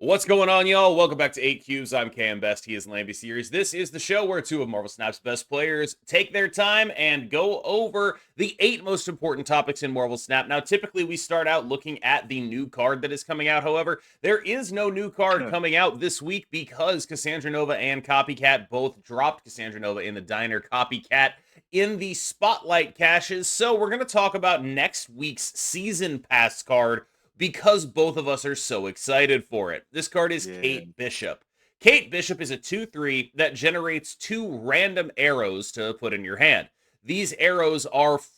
What's going on, y'all? Welcome back to 8 Cubes. I'm Cam Best. He is Lamby Series. This is the show where two of Marvel Snap's best players take their time and go over the 8 most important topics in Marvel Snap. Now, typically we start out looking at the new card that is coming out. However, there is no new card coming out this week because Cassandra Nova and Copycat both dropped Cassandra Nova in the diner, Copycat in the Spotlight caches. So we're going to talk about next week's Season Pass card, because both of us are so excited for it. This card is Kate Bishop. Kate Bishop is a 2/3 that generates 2 random arrows to put in your hand. These arrows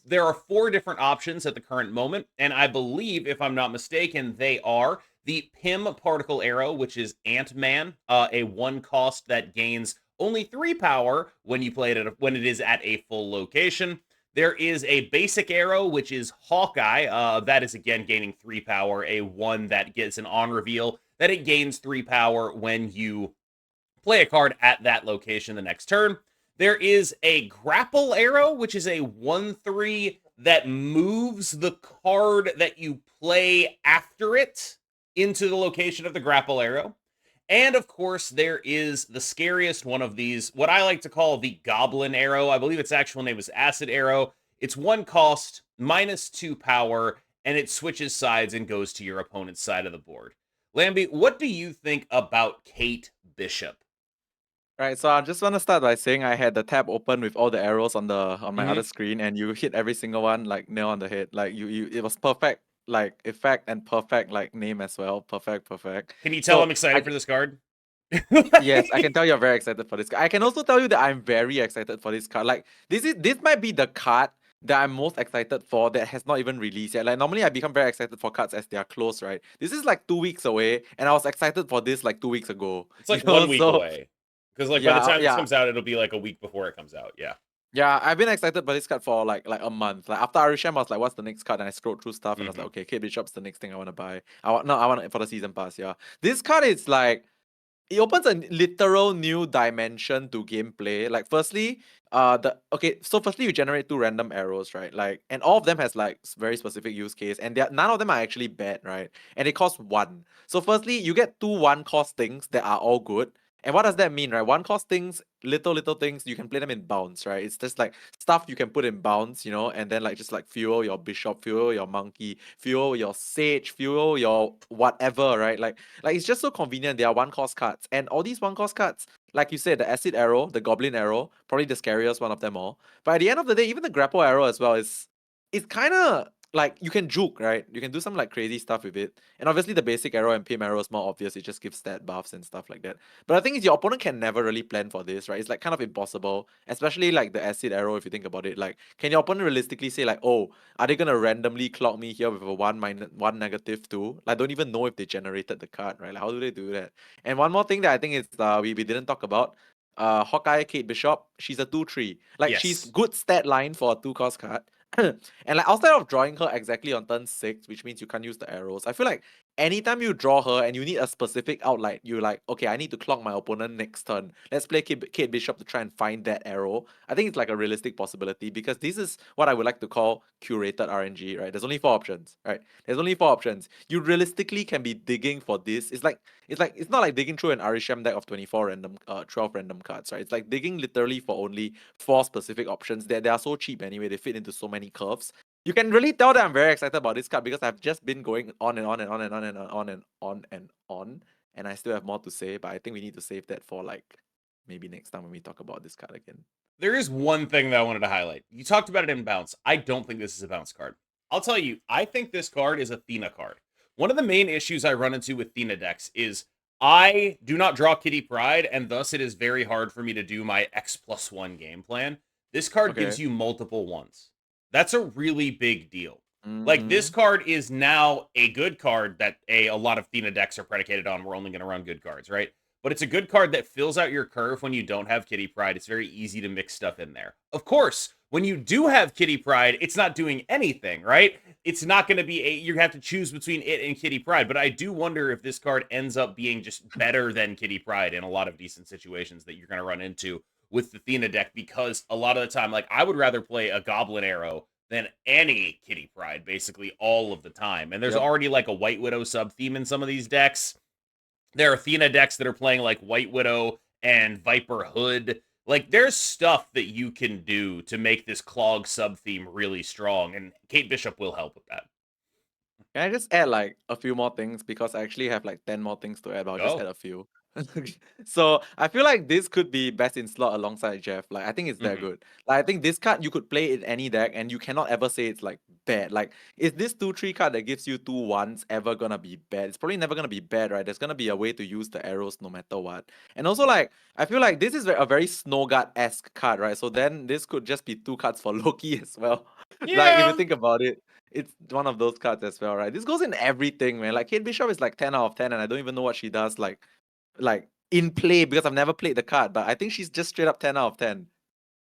there are 4 different options at the current moment, and I believe, if I'm not mistaken, they are the Pym Particle Arrow, which is Ant-Man, a 1 cost that gains only 3 power when you play it when it is at a full location. There is a basic arrow, which is Hawkeye. That is, again, gaining 3 power. A 1 that gets an on reveal that it gains 3 power when you play a card at that location the next turn. There is a grapple arrow, which is a 1/3 that moves the card that you play after it into the location of the grapple arrow. And of course, there is the scariest one of these, what I like to call the Goblin Arrow. I believe its actual name is Acid Arrow. It's 1 cost, -2 power, and it switches sides and goes to your opponent's side of the board. Lamby, what do you think about Kate Bishop? Right, so I just want to start by saying I had the tab open with all the arrows on my other screen, and you hit every single one like nail on the head. Like it was perfect, like effect and perfect like name as well. Perfect. Can you tell So I'm excited for this card? yes, I can tell you're very excited for this card. I can also tell you that I'm very excited for this card. Like this might be the card that I'm most excited for that has not even released yet. Like normally I become very excited for cards as they are close, right? This is like 2 weeks away, and I was excited for this like 2 weeks ago. It's like 1 week away. Because like by the time this comes out, it'll be like a week before it comes out. Yeah. Yeah, I've been excited by this card for like a month. Like after Arishem, I was like, "What's the next card?" And I scrolled through stuff, and I was like, "Okay, Kate Bishop's the next thing I want to buy. I want it for the season pass." Yeah, this card is like it opens a literal new dimension to gameplay. Like, firstly, firstly you generate 2 random arrows, right? Like, and all of them has like very specific use case, and none of them are actually bad, right? And it costs 1. So, firstly, you get 2 1-cost things that are all good. And what does that mean, right? 1-cost things, little things, you can play them in bounds, right? It's just like stuff you can put in bounds, and then like just like fuel your bishop, fuel your monkey, fuel your sage, fuel your whatever, right? Like it's just so convenient. They are 1-cost cards, and all these 1-cost cards, like you said, the acid arrow, the goblin arrow, probably the scariest one of them all. But at the end of the day, even the grapple arrow as well it's kind of like you can juke, right? You can do some like crazy stuff with it. And obviously the basic arrow and Pym arrow is more obvious. It just gives stat buffs and stuff like that. But the thing is, your opponent can never really plan for this, right? It's like kind of impossible, especially like the acid arrow. If you think about it, like, can your opponent realistically say like, oh, are they gonna randomly clock me here with a 1 -2? Like, I don't even know if they generated the card, right? Like, how do they do that? And one more thing that I think is we didn't talk about. Hawkeye Kate Bishop, she's a 2/3. Like, she's Yes. good stat line for a 2-cost card. And like outside of drawing her exactly on turn 6, which means you can't use the arrows, I feel like anytime you draw her and you need a specific outline, you're like, okay, I need to clock my opponent next turn. Let's play Kate Bishop to try and find that arrow. I think it's like a realistic possibility because this is what I would like to call curated RNG, right? There's only 4 options, right? There's only 4 options. You realistically can be digging for this. It's not like digging through an Arishem deck of 12 random cards, right? It's like digging literally for only 4 specific options. They are so cheap anyway. They fit into so many curves. You can really tell that I'm very excited about this card because I've just been going on and on and on and on and on and on and on, and I still have more to say, but I think we need to save that for like maybe next time when we talk about this card again. There is one thing that I wanted to highlight. You talked about it in bounce. I don't think this is a bounce card. I'll tell you, I think this card is a Theena card. One of the main issues I run into with Theena decks is I do not draw Kitty Pryde, and thus it is very hard for me to do my X+1 game plan. This card gives you multiple ones. That's a really big deal. Like, this card is now a good card that a lot of Theena decks are predicated on. We're only going to run good cards, right? But it's a good card that fills out your curve when you don't have Kitty Pryde. It's very easy to mix stuff in there. Of course, when you do have Kitty Pryde, it's not doing anything, right? It's not going to be you have to choose between it and Kitty Pryde. But I do wonder if this card ends up being just better than Kitty Pryde in a lot of decent situations that you're going to run into with the Theena deck, because a lot of the time, like, I would rather play a Goblin Arrow than any Kitty Pryde basically all of the time. And there's already like a White Widow sub theme in some of these decks. There are Theena decks that are playing like White Widow and Viper Hood. Like, there's stuff that you can do to make this Clog sub-theme really strong, and Kate Bishop will help with that. Can I just add like a few more things because I actually have like 10 more things to add, but I'll just Oh. add a few. So I feel like this could be best in slot alongside Jeff. Like I think it's that good. Like I think this card you could play in any deck and you cannot ever say it's like bad. Like is this 2/3 card that gives you 2/1s ever gonna be bad? It's probably never gonna be bad, right? There's gonna be a way to use the arrows no matter what. And also like I feel like this is a very Snowguard-esque card, right? So then this could just be 2 cards for Loki as well. Like if you Yeah. think about it. It's one of those cards as well, right? This goes in everything, man. Like Kate Bishop is like 10 out of 10, and I don't even know what she does like in play because I've never played the card, but I think she's just straight up 10 out of 10.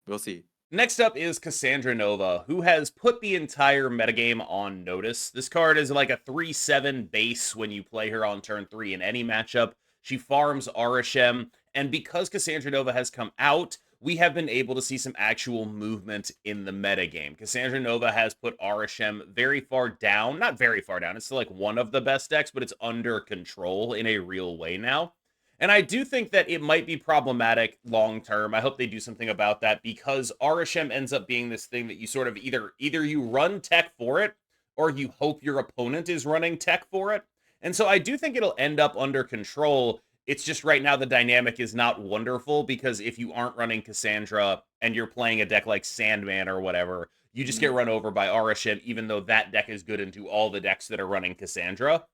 We'll see. Next up is Cassandra Nova, who has put the entire metagame on notice. This card is like a 3/7 base when you play her on turn 3 in any matchup. She farms Arishem, and because Cassandra Nova has come out, we have been able to see some actual movement in the metagame. Cassandra Nova has put Arishem very far down. Not very far down. It's still like one of the best decks, but it's under control in a real way now. And I do think that it might be problematic long term. I hope they do something about that because Arishem ends up being this thing that you sort of either you run tech for it or you hope your opponent is running tech for it. And so I do think it'll end up under control. It's just right now the dynamic is not wonderful because if you aren't running Cassandra and you're playing a deck like Sandman or whatever, you just get run over by Arishem, even though that deck is good into all the decks that are running Cassandra.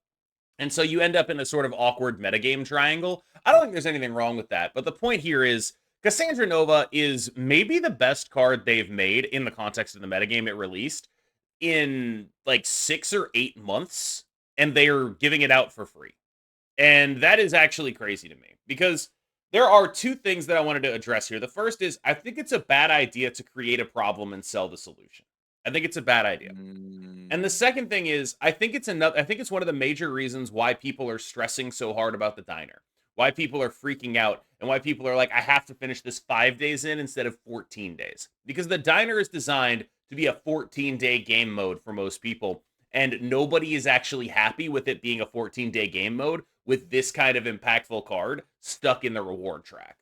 And so you end up in a sort of awkward metagame triangle. I don't think there's anything wrong with that. But the point here is Cassandra Nova is maybe the best card they've made in the context of the metagame it released in like 6 or 8 months. And they're giving it out for free. And that is actually crazy to me because there are 2 things that I wanted to address here. The first is I think it's a bad idea to create a problem and sell the solution. I think it's a bad idea. And the second thing is, I think it's one of the major reasons why people are stressing so hard about the diner. Why people are freaking out and why people are like, I have to finish this 5 days in instead of 14 days. Because the diner is designed to be a 14-day game mode for most people. And nobody is actually happy with it being a 14-day game mode with this kind of impactful card stuck in the reward track.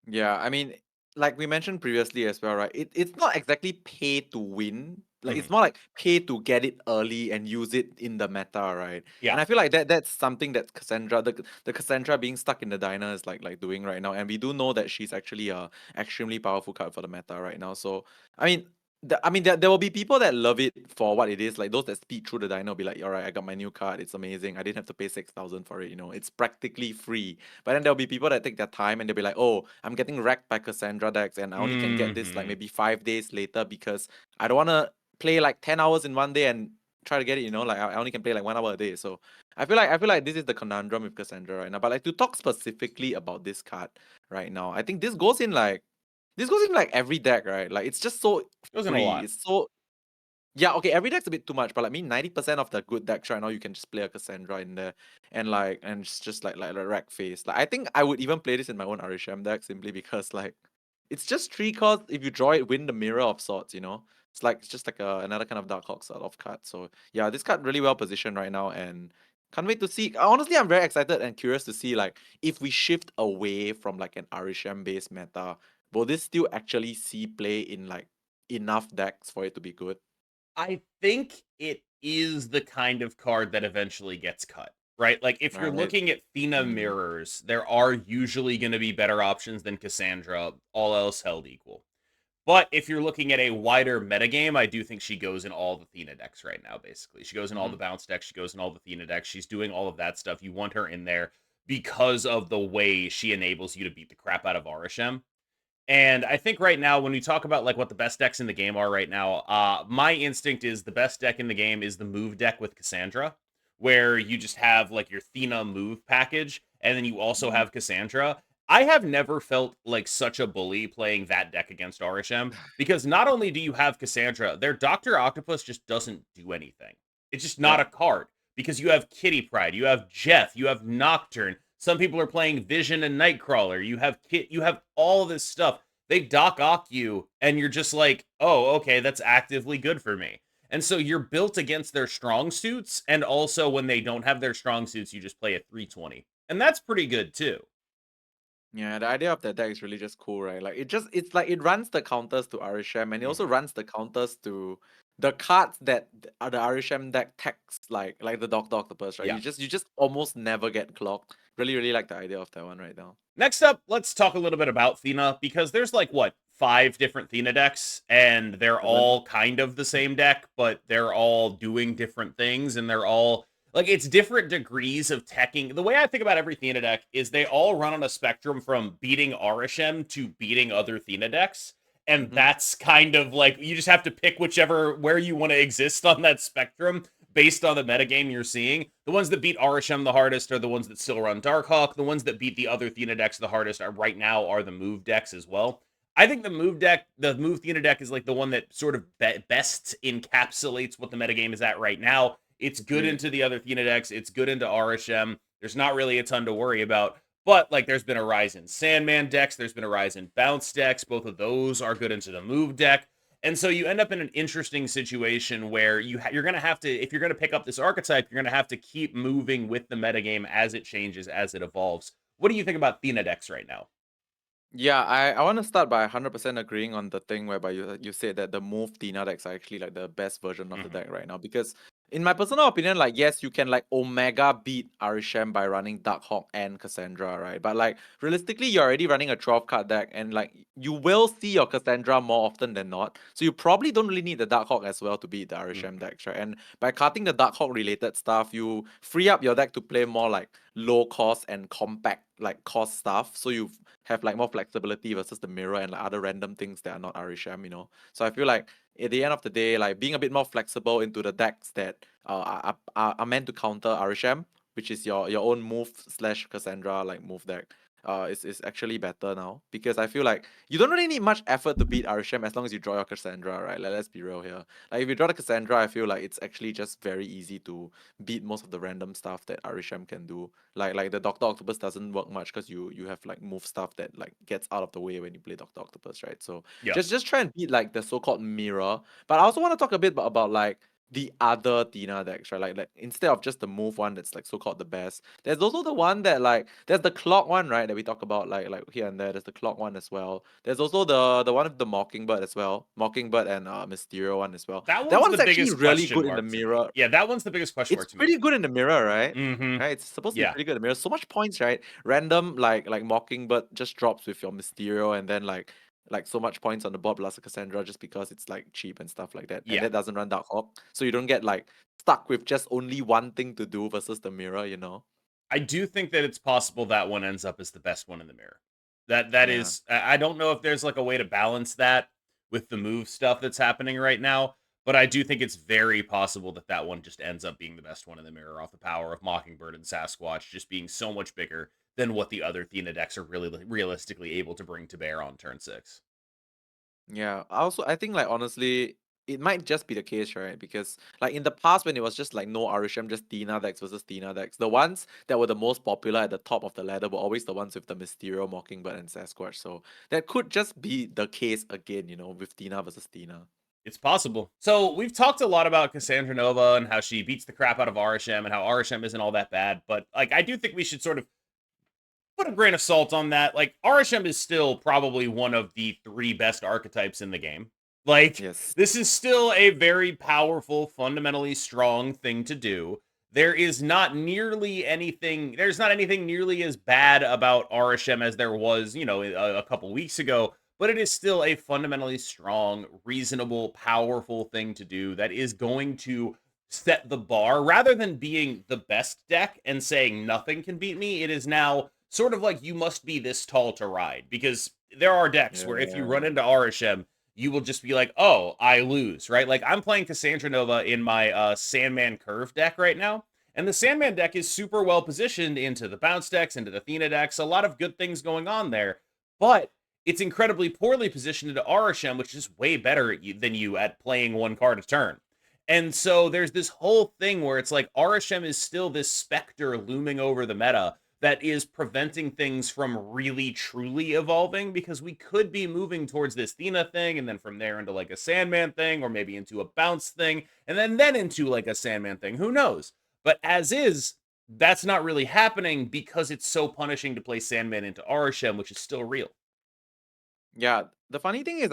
Yeah, I mean, like we mentioned previously as well, right? It's not exactly pay to win. Like it's more like pay to get it early and use it in the meta, right? Yeah. And I feel like that's something that Cassandra, the Cassandra being stuck in the diner is like doing right now. And we do know that she's actually a extremely powerful card for the meta right now. So I mean, there will be people that love it for what it is. Like those that speed through the diner will be like, all right, I got my new card. It's amazing. I didn't have to pay 6,000 for it. You know, it's practically free. But then there'll be people that take their time and they'll be like, oh, I'm getting wrecked by Cassandra decks and I only can get this like maybe 5 days later because I don't want to play like 10 hours in one day and try to get it, you know, like I only can play like 1 hour a day. So I feel like this is the conundrum with Cassandra right now. But like to talk specifically about this card right now, I think this goes in like every deck, right? Like it's just so Goes in a free. lot. It's so yeah, okay, every deck's a bit too much, but like 90% of the good decks right now you can just play a Cassandra in there and it's just like rack face. Like I think I would even play this in my own Arishem deck simply because like it's just 3 cards. If you draw it, win the Mirror of Swords, you know? It's just like another kind of Dark Hawk sort of card. So yeah, this card really well positioned right now and can't wait to see. Honestly, I'm very excited and curious to see like if we shift away from like an Arishem based meta, will this still actually see play in like enough decks for it to be good? I think it is the kind of card that eventually gets cut, right? Like if you're Right. looking at Theena mirrors, there are usually going to be better options than Cassandra, all else held equal. But if you're looking at a wider metagame, I do think she goes in all the Theena decks right now, basically. She goes in all the bounce decks, she goes in all the Theena decks, she's doing all of that stuff. You want her in there because of the way she enables you to beat the crap out of Arishem. And I think right now, when we talk about like what the best decks in the game are right now, my instinct is the best deck in the game is the move deck with Cassandra, where you just have like your Theena move package, and then you also have Cassandra. I have never felt like such a bully playing that deck against Arishem, because not only do you have Cassandra, their Dr. Octopus just doesn't do anything. It's just not a card, because you have Kitty Pryde, you have Jeff, you have Nocturne. Some people are playing Vision and Nightcrawler. You have all this stuff. They Doc Ock you, and you're just like, oh, okay, that's actively good for me. And so you're built against their strong suits. And also when they don't have their strong suits, you just play a 320. And that's pretty good too. Yeah, the idea of that deck is really just cool, right? Like it's like it runs the counters to Arishem, and it also runs the counters to the cards that are the Arishem deck text, like the Doctor Octopus, right? Yeah. You just almost never get clocked. Really, really like the idea of that one right now. Next up, let's talk a little bit about Theena, because there's like, what, 5 different Theena decks, and they're 7. all kind of the same deck, but they're all doing different things, and they're all, like, it's different degrees of teching. The way I think about every Theena deck is they all run on a spectrum from beating Arishem to beating other Theena decks, and Mhm. that's kind of like, you just have to pick where you want to exist on that spectrum, based on the metagame you're seeing. The ones that beat Arishem the hardest are the ones that still run Darkhawk. The ones that beat the other Theena decks the hardest are right now are the move decks as well. I think the move Theena deck is like the one that sort of best encapsulates what the metagame is at right now. It's good Agreed. into the other Theena decks. It's good into Arishem. There's not really a ton to worry about. But like, there's been a rise in Sandman decks. There's been a rise in Bounce decks. Both of those are good into the move deck. And so you end up in an interesting situation where you're going to have to, if you're going to pick up this archetype, you're going to have to keep moving with the metagame as it changes, as it evolves. What do you think about Theena decks right now? Yeah, I want to start by 100% agreeing on the thing whereby you said that the move Theena decks are actually like the best version of the deck right now. Because in my personal opinion, like, yes, you can like Omega beat Arishem by running Darkhawk and Cassandra, right? But like realistically, you're already running a 12 card deck, and like you will see your Cassandra more often than not. So you probably don't really need the Darkhawk as well to beat the Arishem decks, right? And by cutting the Darkhawk related stuff, you free up your deck to play more like low cost and compact like cost stuff. So you have like more flexibility versus the mirror and like other random things that are not Arishem, you know. So I feel like at the end of the day, like being a bit more flexible into the decks that are meant to counter Arishem, which is your own move slash Cassandra like move deck. Is actually better now, because I feel like you don't really need much effort to beat Arishem as long as you draw your Cassandra, right? Like, let's be real here. Like if you draw the Cassandra, I feel like it's actually just very easy to beat most of the random stuff that Arishem can do. Like the Doctor Octopus doesn't work much because you have like move stuff that like gets out of the way when you play Doctor Octopus, right? So Yeah. just try and beat like the so-called mirror. But I also want to talk a bit about like the other Theena decks, right? Like instead of just the move one that's like so-called the best, there's also the one that like there's the clock one, right? That we talk about like here and there. There's the clock one as well. There's also the one with the Mockingbird as well. Mockingbird and Mysterio one as well. That That one's one's the actually biggest really question good in the mark to me. mirror. Yeah, that one's the biggest question It's mark to me. pretty good in the mirror, right? Mm-hmm. Right? It's supposed to be Yeah. pretty good in the mirror. So much points, right? Random like Mockingbird just drops with your Mysterio, and then like so much points on the board plus a Cassandra just because it's like cheap and stuff like that. And Yeah. that doesn't run Dark Hawk. So you don't get like stuck with just only one thing to do versus the mirror, you know? I do think that it's possible that one ends up as the best one in the mirror. That Yeah. is, I don't know if there's like a way to balance that with the move stuff that's happening right now, but I do think it's very possible that that one just ends up being the best one in the mirror off the power of Mockingbird and Sasquatch just being so much bigger than what the other Theena decks are really realistically able to bring to bear on turn 6. Yeah, I think like honestly, it might just be the case, right? Because like in the past when it was just like no Arishem, just Theena decks versus Theena decks, the ones that were the most popular at the top of the ladder were always the ones with the Mysterio, Mockingbird, and Sasquatch. So that could just be the case again, you know, with Theena versus Theena. It's possible. So we've talked a lot about Cassandra Nova and how she beats the crap out of Arishem and how Arishem isn't all that bad, but like I do think we should sort of put a grain of salt on that. Like, Arishem is still probably one of the 3 best archetypes in the game. Like, Yes. this is still a very powerful, fundamentally strong thing to do. There's not anything nearly as bad about Arishem as there was, a couple weeks ago, but it is still a fundamentally strong, reasonable, powerful thing to do that is going to set the bar rather than being the best deck and saying nothing can beat me. It is now sort of like you must be this tall to ride, because there are decks where if you run Yeah. into Arishem, you will just be like, oh, I lose, right? Like I'm playing Cassandra Nova in my Sandman Curve deck right now. And the Sandman deck is super well positioned into the bounce decks, into the Theena decks, a lot of good things going on there. But it's incredibly poorly positioned into Arishem, which is way better than you at playing one card a turn. And so there's this whole thing where it's like Arishem is still this specter looming over the meta that is preventing things from really truly evolving, because we could be moving towards this Theena thing and then from there into like a Sandman thing, or maybe into a bounce thing and then into like a Sandman thing. Who knows? But as is, that's not really happening because it's so punishing to play Sandman into Arishem, which is still real. Yeah, the funny thing is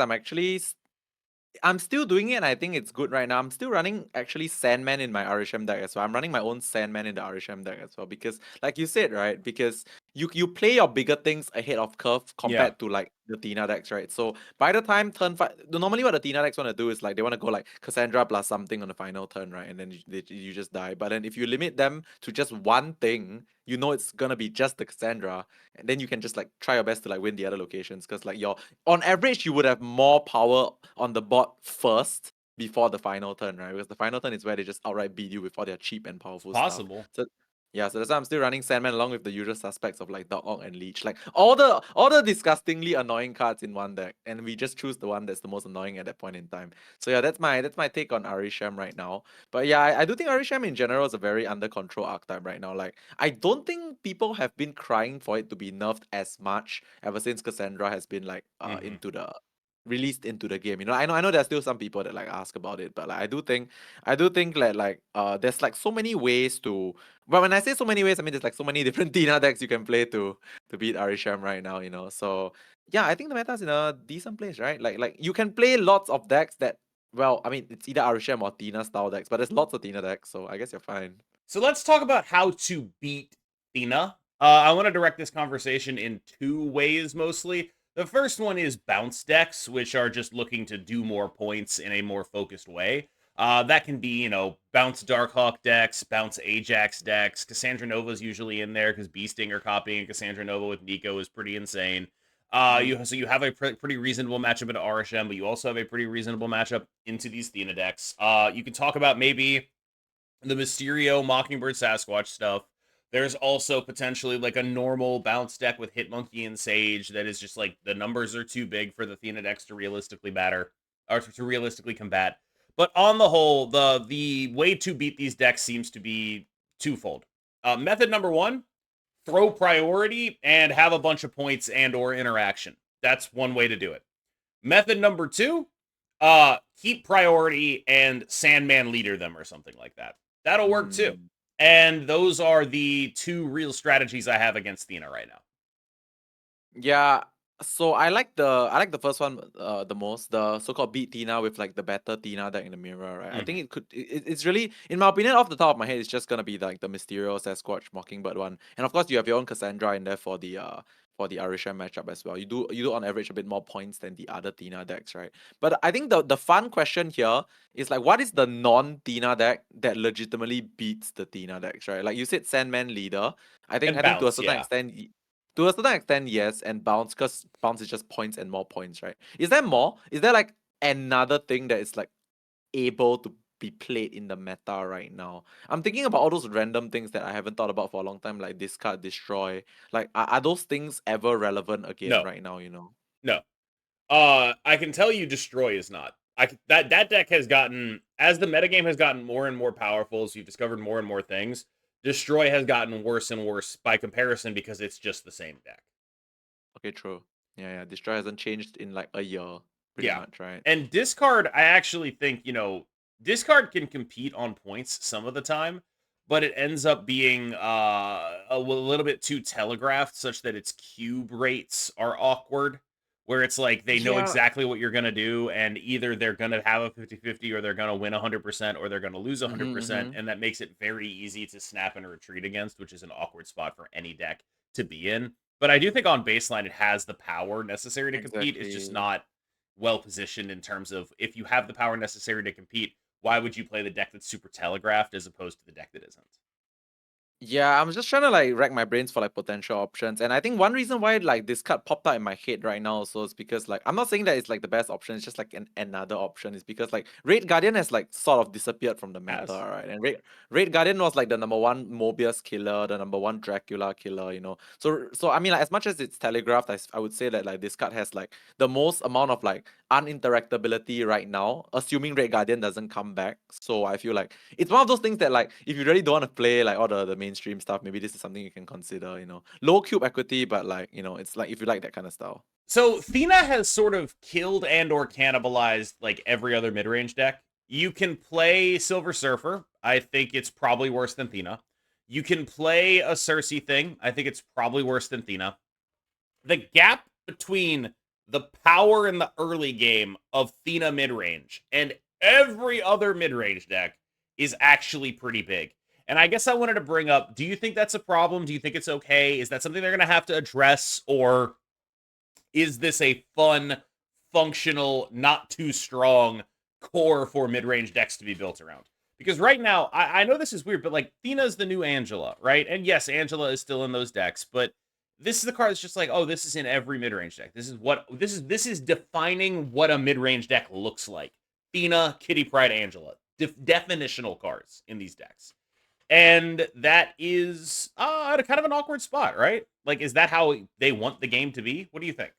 I'm still doing it, and I think it's good right now. I'm still running actually Sandman in my Arishem deck as well. I'm running my own Sandman in the Arishem deck as well because, like you said, right? Because you play your bigger things ahead of curve Yeah. compared to like the Theena decks, right? So by the time turn 5, normally what the Theena decks want to do is like they want to go like Cassandra plus something on the final turn, right? And then you just die. But then if you limit them to just one thing, you know it's gonna be just the Cassandra, and then you can just like try your best to like win the other locations because like your on average, you would have more power on the board first before the final turn, right? Because the final turn is where they just outright beat you with all their cheap and powerful stuff. Possible. So yeah, so that's why I'm still running Sandman along with the usual suspects of like Dog Ock and Leech. Like all the disgustingly annoying cards in one deck. And we just choose the one that's the most annoying at that point in time. So yeah, that's my take on Arishem right now. But yeah, I do think Arishem in general is a very under control archetype right now. Like I don't think people have been crying for it to be nerfed as much ever since Cassandra has been like Mhm. into the released into the game. You know, I know there's still some people that like ask about it, but like I do think that like there's like so many ways to, but when I say so many ways, I mean there's like so many different Theena decks you can play to beat Arishem right now, you know. So yeah, I think the meta's in a decent place, right? Like you can play lots of decks that, well, I mean it's either Arishem or Theena style decks, but there's lots of Theena decks, so I guess you're fine. So let's talk about how to beat Theena. I want to direct this conversation in two ways mostly. The first one is bounce decks, which are just looking to do more points in a more focused way. That can be, bounce Darkhawk decks, bounce Ajax decks. Cassandra Nova is usually in there because Beastinger copying Cassandra Nova with Nico is pretty insane. Mm-hmm. You have a pretty reasonable matchup into Arishem, but you also have a pretty reasonable matchup into these Theena decks. You can talk about maybe the Mysterio Mockingbird Sasquatch stuff. There's also potentially like a normal bounce deck with Hitmonkey and Sage that is just like the numbers are too big for the Theena decks to realistically batter or to realistically combat. But on the whole, the way to beat these decks seems to be twofold. Method number one: throw priority and have a bunch of points and or interaction. That's one way to do it. Method number two: keep priority and Sandman leader them or something like that. That'll work too. Mm. And those are the two real strategies I have against Theena right now. Yeah, so I like the first one the most, the so-called beat Tina with like the better Tina deck in the mirror, right? I think Mhm. it's really, in my opinion, off the top of my head, it's just gonna be like the Mysterio Sasquatch Mockingbird one, and of course you have your own Cassandra in there for the Arishem matchup as well. You do on average a bit more points than the other Tina decks, right? But I think the fun question here is like, what is the non-Tina deck that legitimately beats the Tina decks, right? Like you said, Sandman leader. I think And I think to a bounce, certain yeah. extent. To a certain extent, yes, and bounce, because bounce is just points and more points, right? Is there more? Is there like another thing that is like able to be played in the meta right now? I'm thinking about all those random things that I haven't thought about for a long time, like discard, destroy. Like, are those things ever relevant again No, right now, you know? no. I can tell you Destroy is not. That deck has gotten, as the metagame has gotten more and more powerful, as you've discovered more and more things, Destroy has gotten worse and worse by comparison because it's just the same deck. Okay, true. Yeah, destroy hasn't changed in like a year, pretty Yeah. much, right? And discard, I actually think, discard can compete on points some of the time, but it ends up being a little bit too telegraphed such that its cube rates are awkward, where it's like they know Yeah. exactly what you're going to do, and either they're going to have a 50-50 or they're going to win 100% or they're going to lose Mm-hmm, 100%. mm-hmm. And that makes it very easy to snap and retreat against, which is an awkward spot for any deck to be in. But I do think on baseline, it has the power necessary to compete. It's just Exactly. not well positioned in terms of, if you have the power necessary to compete, why would you play the deck that's super telegraphed as opposed to the deck that isn't? Yeah, I'm just trying to like rack my brains for like potential options. And I think one reason why like this card popped out in my head right now also is because like I'm not saying that it's like the best option, it's just like another option. Is because like Red Guardian has like sort of disappeared from the meta, As right? And Red Guardian was like the number one Mobius killer, the number one Dracula killer, you know. So I mean like as much as it's telegraphed, I would say that like this card has like the most amount of like uninteractability right now, assuming Red Guardian doesn't come back. So I feel like it's one of those things that like if you really don't want to play like all the main mainstream stuff, maybe this is something you can consider. Low cube equity, but like it's like if you like that kind of style. So Theena has sort of killed and or cannibalized like every other mid-range deck. You can play Silver Surfer. I think it's probably worse than Theena. You can play a Cersei thing. I think it's probably worse than Theena. The gap between the power in the early game of Theena mid-range and every other mid-range deck is actually pretty big. And I guess I wanted to bring up, do you think that's a problem? Do you think it's okay? Is that something they're going to have to address? Or is this a fun, functional, not too strong core for mid-range decks to be built around? Because right now, I know this is weird, but like Thena's the new Angela, right? And yes, Angela is still in those decks, but this is the card that's just like, oh, this is in every mid-range deck. This is defining what a mid-range deck looks like. Theena, Kitty Pryde, Angela. Definitional cards in these decks. And that is at a kind of an awkward spot, right? Like, is that how they want the game to be? What do you think?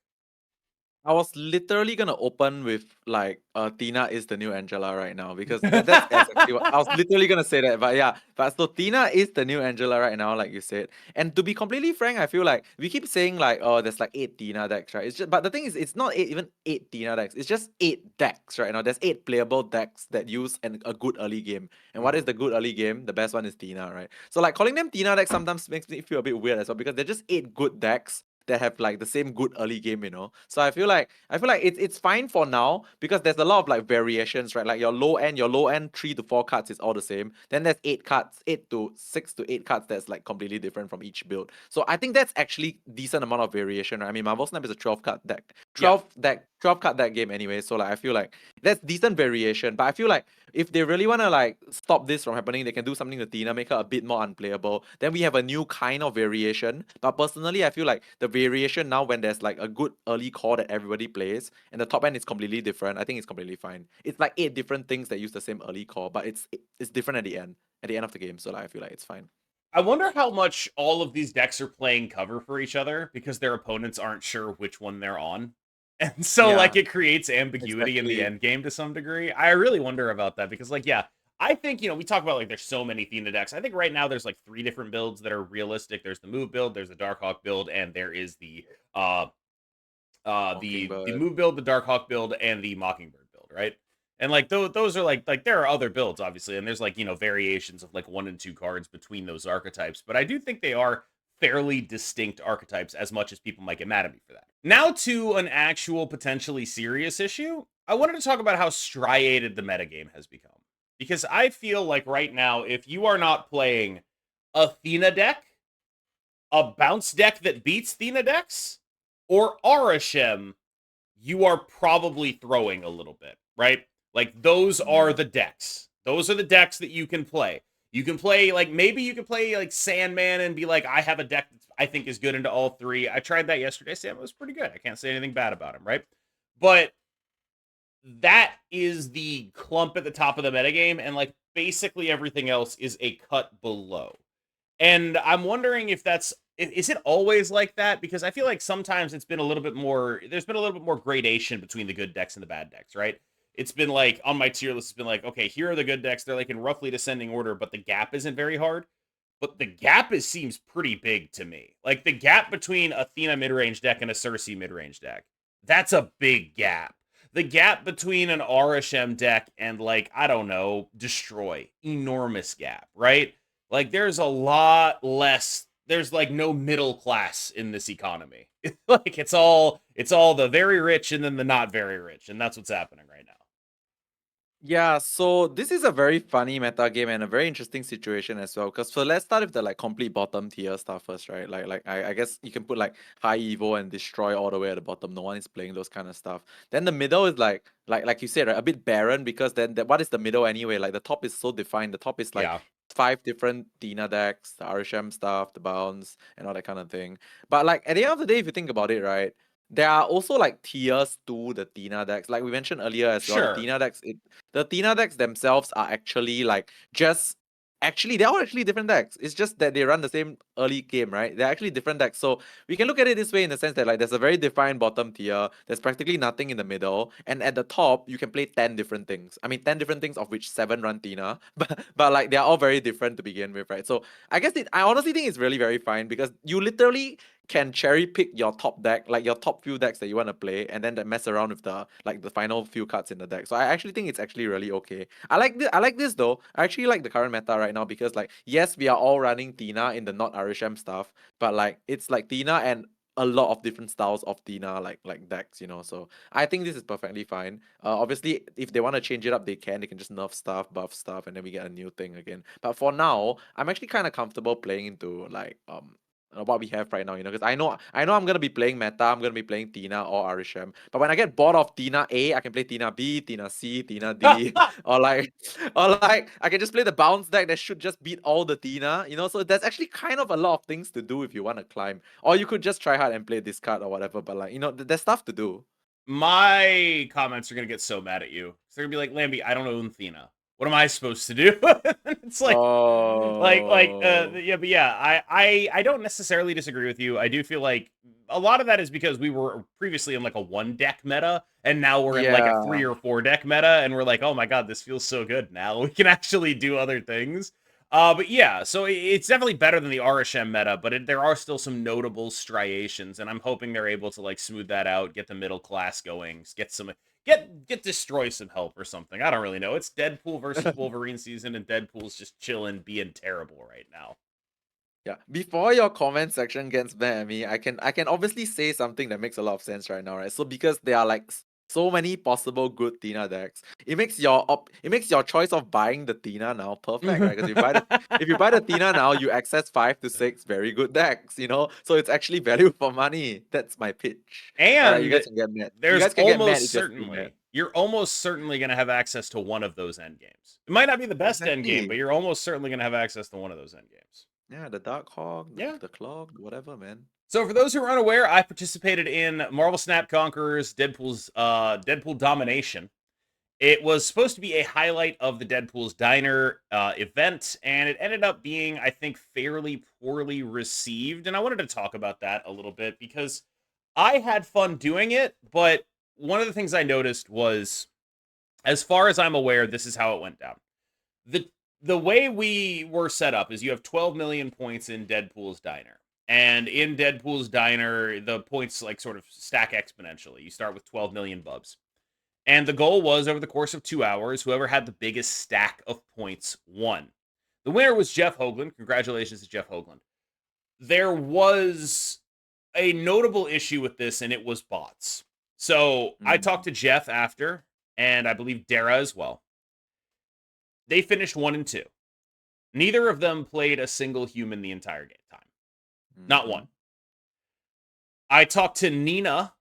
I was literally gonna open with like Theena is the new Angela right now because that's exactly what I was literally gonna say that. But yeah, but so Theena is the new Angela right now, like you said. And to be completely frank, I feel like we keep saying like, oh, there's like 8 Theena decks, right? It's just, but the thing is, it's not even 8 Theena decks. It's just 8 decks right now. There's 8 playable decks that use a good early game. And what is the good early game? The best one is Theena, right? So like calling them Theena decks sometimes makes me feel a bit weird as well because they're just 8 good decks that have like the same good early game. So I feel like it's fine for now because there's a lot of like variations, right? Like your low end 3 to 4 cards is all the same. Then there's 8 cards, 6 to 8 cards that's like completely different from each build. So I think that's actually decent amount of variation, right? I mean, Marvel Snap is a 12 card deck. 12 card deck game anyway. So like I feel like that's decent variation. But I feel like if they really want to like stop this from happening, they can do something to Theena, make her a bit more unplayable. Then we have a new kind of variation. But personally, I feel like the variation now when there's like a good early core that everybody plays and the top end is completely different, I think it's completely fine. It's like 8 different things that use the same early core, but it's different at the end of the game. So like I feel like it's fine. I wonder how much all of these decks are playing cover for each other because their opponents aren't sure which one they're on. And so, like, it creates ambiguity in the end game to some degree. I really wonder about that because, like, yeah, I think, we talk about, like, there's so many Theena decks. I think right now there's, like, 3 different builds that are realistic. There's the Move build, there's the Darkhawk build, and there is the Move build, the Darkhawk build, and the Mockingbird build, right? And, like, those are, like, there are other builds, obviously, and there's, like, variations of, like, 1 and 2 cards between those archetypes. But I do think they are fairly distinct archetypes as much as people might get mad at me for that. Now to an actual potentially serious issue. I wanted to talk about how striated the metagame has become. Because I feel like right now, if you are not playing a Theena deck, a bounce deck that beats Theena decks, or Arishem, you are probably throwing a little bit, right? Like, those are the decks. Those are the decks that you can play. You can play, like, maybe you can play, like, Sandman and be like, I have a deck that I think is good into all 3. I tried that yesterday. Sandman was pretty good. I can't say anything bad about him, right? But that is the clump at the top of the metagame, and, like, basically everything else is a cut below. And I'm wondering if is it always like that? Because I feel like sometimes it's been a little bit more, there's been a little bit more gradation between the good decks and the bad decks, right? It's been like, on my tier list, it's been like, okay, here are the good decks. They're like in roughly descending order, but the gap isn't very hard. But the gap seems pretty big to me. Like, the gap between a Theena mid-range deck and a Cersei mid-range deck, that's a big gap. The gap between an Arishem deck and, like, I don't know, Destroy, enormous gap, right? Like, there's a lot less, there's like no middle class in this economy. Like, it's all the very rich and then the not very rich, and that's what's happening right now. Yeah, so this is a very funny meta game and a very interesting situation as well. Because so let's start with the like complete bottom tier stuff first, right? Like I guess you can put like high evo and destroy all the way at the bottom. No one is playing those kind of stuff. Then the middle is like you said, right, a bit barren because then what is the middle anyway? Like the top is so defined. The top is like 5 different Theena decks, the Arishem stuff, the bounce, and all that kind of thing. But like at the end of the day, if you think about it, right? There are also like tiers to the Theena decks. Like we mentioned earlier as well, the Theena decks themselves are actually like just actually they're all actually different decks. It's just that they run the same early game, right? They're actually different decks. So we can look at it this way in the sense that like there's a very defined bottom tier, there's practically nothing in the middle, and at the top you can play 10 different things. I mean 10 different things of which 7 run Theena, but like they're all very different to begin with, right? So I guess I honestly think it's really very fine because you literally can cherry pick your top deck, like your top few decks that you want to play, and then mess around with the final few cards in the deck. So I actually think it's actually really okay. I like this though. I actually like the current meta right now because like yes, we are all running Theena in the not Arishem stuff, but like it's like Theena and a lot of different styles of Theena like decks, you know. So I think this is perfectly fine. Obviously, if they want to change it up, they can. They can just nerf stuff, buff stuff, and then we get a new thing again. But for now, I'm actually kind of comfortable playing into like what we have right now, you know, because I know I'm gonna be playing meta, I'm gonna be playing Theena or Arishem. But when I get bored of Theena A, I can play Theena B, Theena C, Theena D, or like I can just play the bounce deck that should just beat all the Theena, you know. So there's actually kind of a lot of things to do if you want to climb, or you could just try hard and play this card or whatever. But like, you know, there's stuff to do. My comments are gonna get so mad at you. They're gonna be like, Lamby, I don't own Theena. What am I supposed to do? It's Oh, yeah, but yeah, I don't necessarily disagree with you. I do feel like a lot of that is because we were previously in like a 1 deck meta, and now we're in like a 3 yeah. or 4 deck meta, and we're like, oh my god, this feels so good. Now we can actually do other things. But yeah, so it's definitely better than the Arishem meta, but there are still some notable striations, and I'm hoping they're able to like smooth that out, get the middle class going, get destroy some help or something. I don't really know. It's Deadpool versus Wolverine season, and Deadpool's just chilling, being terrible right now. Yeah. Before your comment section gets mad at me, I can obviously say something that makes a lot of sense right now, right? So because there are like so many possible good Theena decks, it makes your choice of buying the Theena now perfect, right? Because if you buy the Theena now, you access 5 to 6 very good decks, you know? So it's actually value for money. That's my pitch. Alright, you And guys can get mad. You there's guys can get mad if you're still mad. you're almost certainly going to have access to one of those end games. It might not be the best end game, but Exactly. you're almost certainly going to have access to one of those end games. Yeah, the Dark Hawk, Yeah. the Clog, whatever, man. So for those who are unaware, I participated in Marvel Snap Conquerors Deadpool's Deadpool Domination. It was supposed to be a highlight of the Deadpool's Diner event, and it ended up being, I think, fairly poorly received. And I wanted to talk about that a little bit because I had fun doing it, but one of the things I noticed was, as far as I'm aware, this is how it went down. The the way we were set up is you have 12 million points in Deadpool's Diner. And in Deadpool's Diner, the points like sort of stack exponentially. You start with 12 million bubs. And the goal was over the course of 2 hours, whoever had the biggest stack of points won. The winner was Jeff Hoagland. Congratulations to Jeff Hoagland. There was a notable issue with this, and it was bots. So I talked Mm. to Jeff after, and I believe Dara as well. They finished 1-2. Neither of them played a single human the entire game time. Not Mm-hmm. one. I talked to Nina,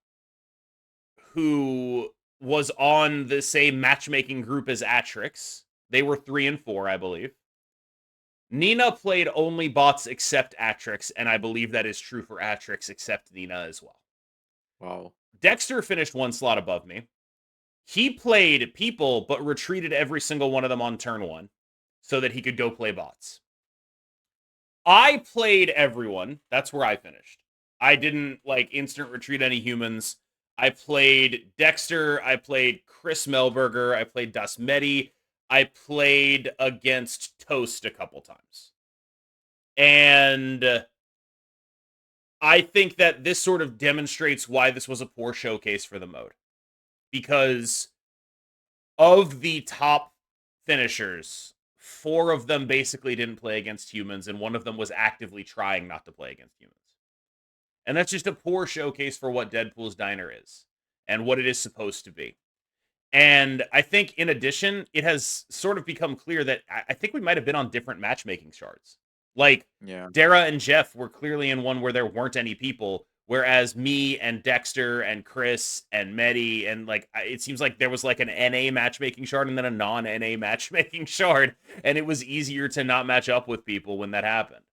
who was on the same matchmaking group as Atrix. They were 3-4, I believe. Nina played only bots except Atrix, and I believe that is true for Atrix except Nina as well. Wow. Dexter finished 1 slot above me. He played people, but retreated every single one of them on turn 1 so that he could go play bots. I played everyone. That's where I finished. I didn't like instant retreat any humans. I played Dexter. I played Chris Melberger. I played Das Medi. I played against Toast a couple times. And I think that this sort of demonstrates why this was a poor showcase for the mode. Because of the top finishers, 4 of them basically didn't play against humans, and 1 of them was actively trying not to play against humans. And that's just a poor showcase for what Deadpool's Diner is and what it is supposed to be. And I think, in addition, it has sort of become clear that I think we might have been on different matchmaking charts. Like, Yeah. Dara and Jeff were clearly in one where there weren't any people, whereas me and Dexter and Chris and Medi and like it seems like there was like an NA matchmaking shard and then a non-NA matchmaking shard, and it was easier to not match up with people when that happened.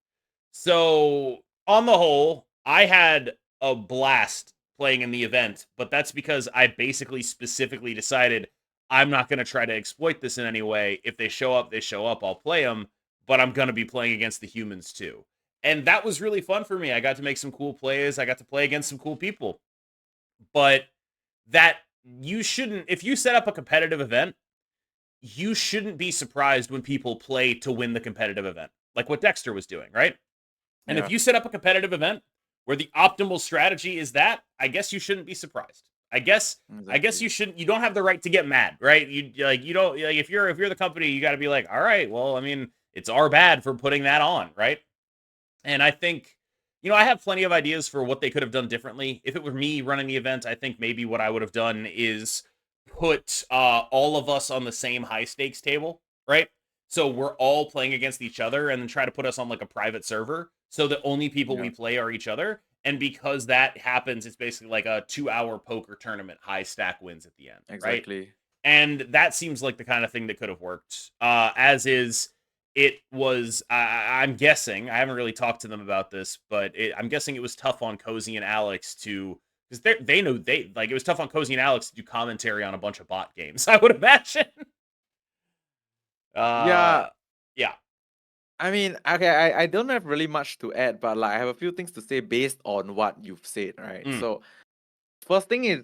So, on the whole, I had a blast playing in the event, but that's because I basically specifically decided I'm not going to try to exploit this in any way. If they show up, they show up. I'll play them. but I'm going to be playing against the humans too. And that was really fun for me. I got to make some cool plays. I got to play against some cool people. But that you shouldn't, if you set up a competitive event, you shouldn't be surprised when people play to win the competitive event, like what Dexter was doing, right? And if you set up a competitive event where the optimal strategy is that, I guess you shouldn't be surprised. I guess you shouldn't. You don't have the right to get mad, right? You don't like if you're the company, you got to be like, all right, well, I mean, it's our bad for putting that on, right? And I think, I have plenty of ideas for what they could have done differently. If it were me running the event, I think maybe what I would have done is put all of us on the same high stakes table, right? So we're all playing against each other and then try to put us on like a private server so the only people we play are each other. And because that happens, it's basically like a 2-hour poker tournament, high stack wins at the end. Exactly. Right? And that seems like the kind of thing that could have worked. As is, it was, I'm guessing, I haven't really talked to them about this, but I'm guessing it was tough on Cozy and Alex to, because they know it was tough on Cozy and Alex to do commentary on a bunch of bot games, I would imagine. Yeah. Yeah. I mean, okay, I don't have really much to add, but like I have a few things to say based on what you've said, right? So first thing is,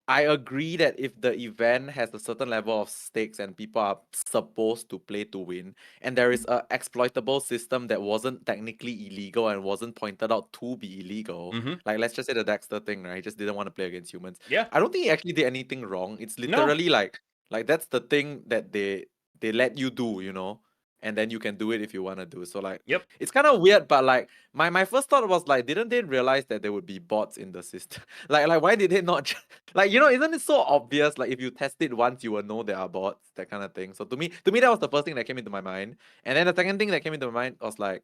I agree that if the event has a certain level of stakes and people are supposed to play to win, and there is a exploitable system that wasn't technically illegal and wasn't pointed out to be illegal, like let's just say the Dexter thing, right? He just didn't want to play against humans. Yeah. I don't think he actually did anything wrong. It's literally like that's the thing that they let you do, and then you can do it if you want to do. So like, it's kind of weird, but like my first thought was like, didn't they realize that there would be bots in the system? like why did they not like, isn't it so obvious? Like if you test it once, you will know there are bots, that kind of thing. So to me that was the first thing that came into my mind. And then the second thing that came into my mind was like,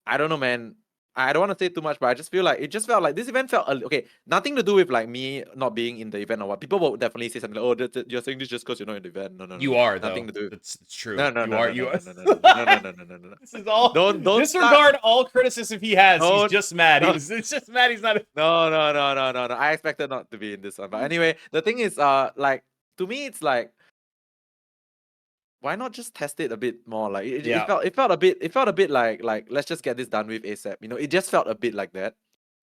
I don't know, man. I don't want to say too much, but I just feel like it just felt like this event felt okay. Nothing to do with like me not being in the event or what. People will definitely say something like, "Oh, you're saying this just because you're not in the event." No, You are nothing though. to do. It's true. No, You are. no. This is all. Don't disregard all criticism he has. He's just mad. No. It's just mad. He's not. No. I expected not to be in this one, but anyway, the thing is, like to me, it's like, why not just test it a bit more? Like it felt a bit like let's just get this done with ASAP. It just felt a bit like that.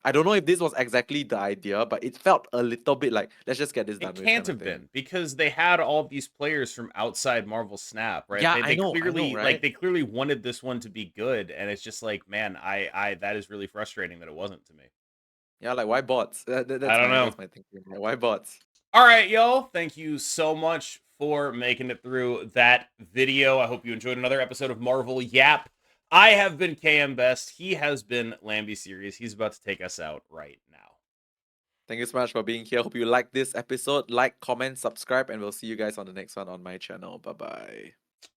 I don't know if this was exactly the idea, but it felt a little bit like let's just get this done with. It can't have been because they had all these players from outside Marvel Snap, right? Yeah, they clearly I know, right? like they clearly wanted this one to be good, and it's just like, man, I that is really frustrating that it wasn't to me. Yeah, like why bots? I don't know. That's my thinking. Like, why bots? All right, y'all. Thank you so much for making it through that video. I hope you enjoyed another episode of Marvel Yap. I have been KM Best. He has been Lamby Series. He's about to take us out right now. Thank you so much for being here. Hope you like this episode. Like, comment, subscribe, and we'll see you guys on the next one on my channel. Bye-bye.